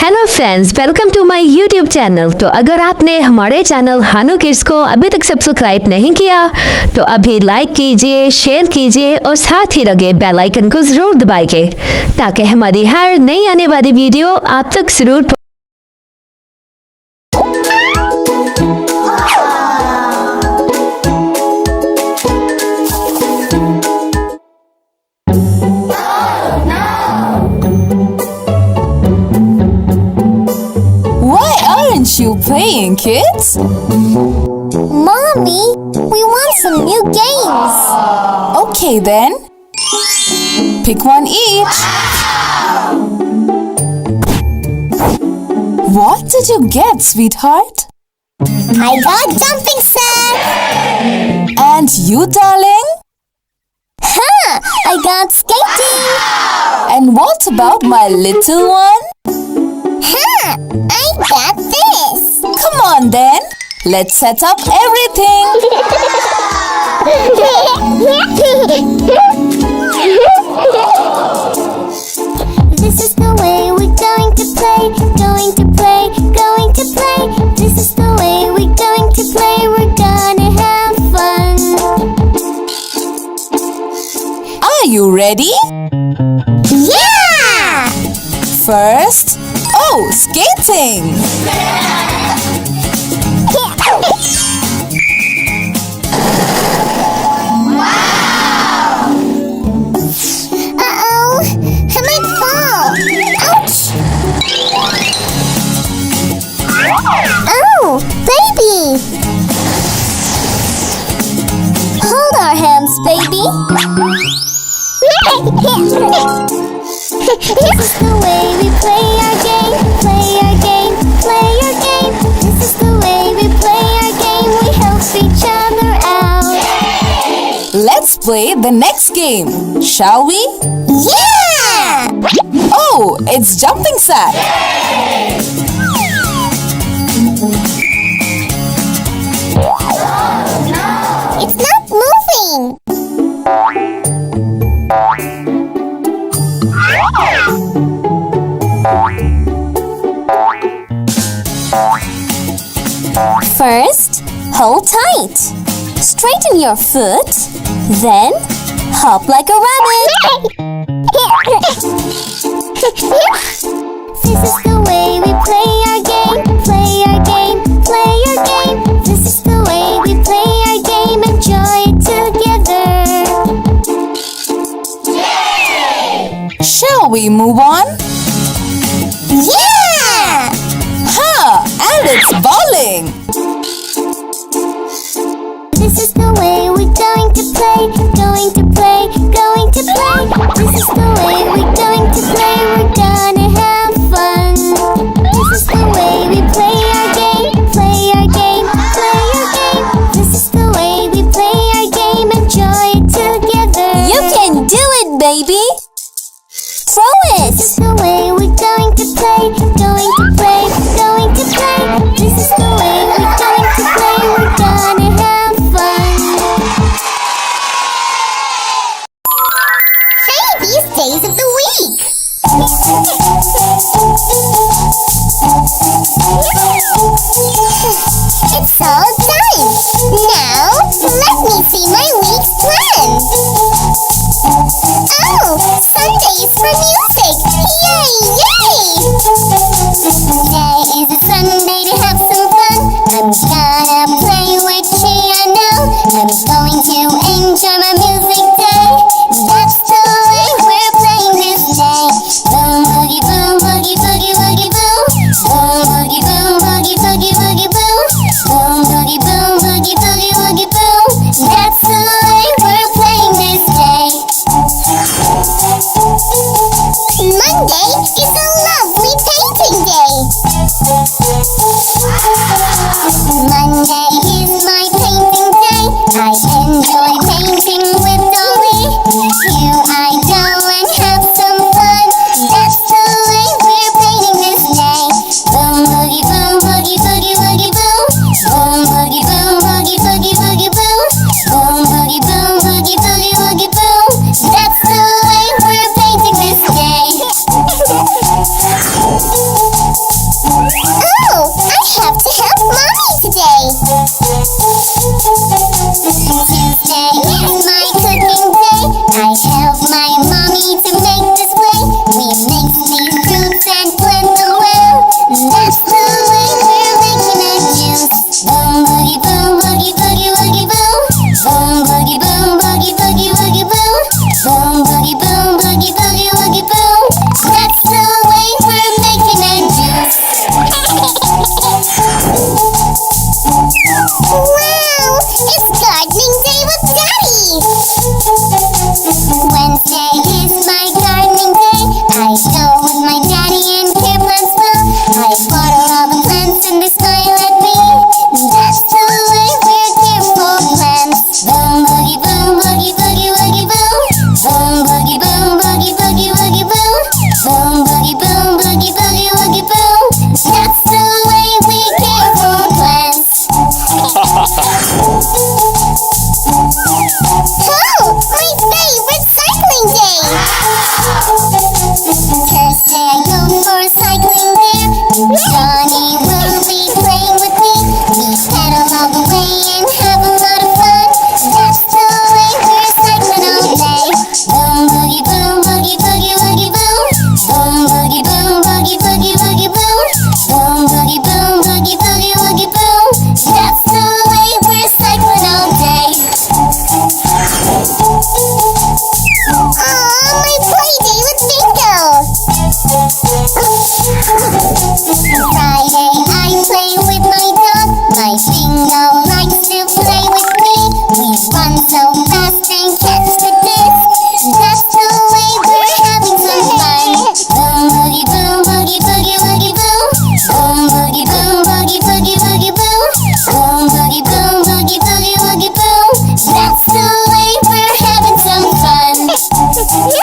Hello friends, welcome to my YouTube channel. तो अगर आपने हमारे चैनल हानू किड्स को अभी तक सब्सक्राइब नहीं किया तो अभी लाइक कीजिए, शेयर कीजिए और साथ ही लगे बेल आइकन को जरूर दबाइए ताकि हमारी हर नई आने वाली वीडियो आप तक जरूर You playing, kids? Mommy, we want some new games. Okay then. Pick one each. What did you get, sweetheart? I got jumping sack. And you, darling? I got skating. And what about my little one? I got this. Come on then. Let's set up everything. This is the way we're going to play, going to play, going to play. This is the way we're going to play, we're gonna have fun. Are you ready? Yeah! First, skating. Uh-oh, I might fall. Ouch! Oh, baby! Hold our hands, baby. This is the way we play our game, play our game, play our game. This is the way we play our game, we help each other out. Let's play the next game, shall we? Yeah! Oh, it's jumping sack. It's not moving. First, hold tight. Straighten your foot, then hop like a rabbit.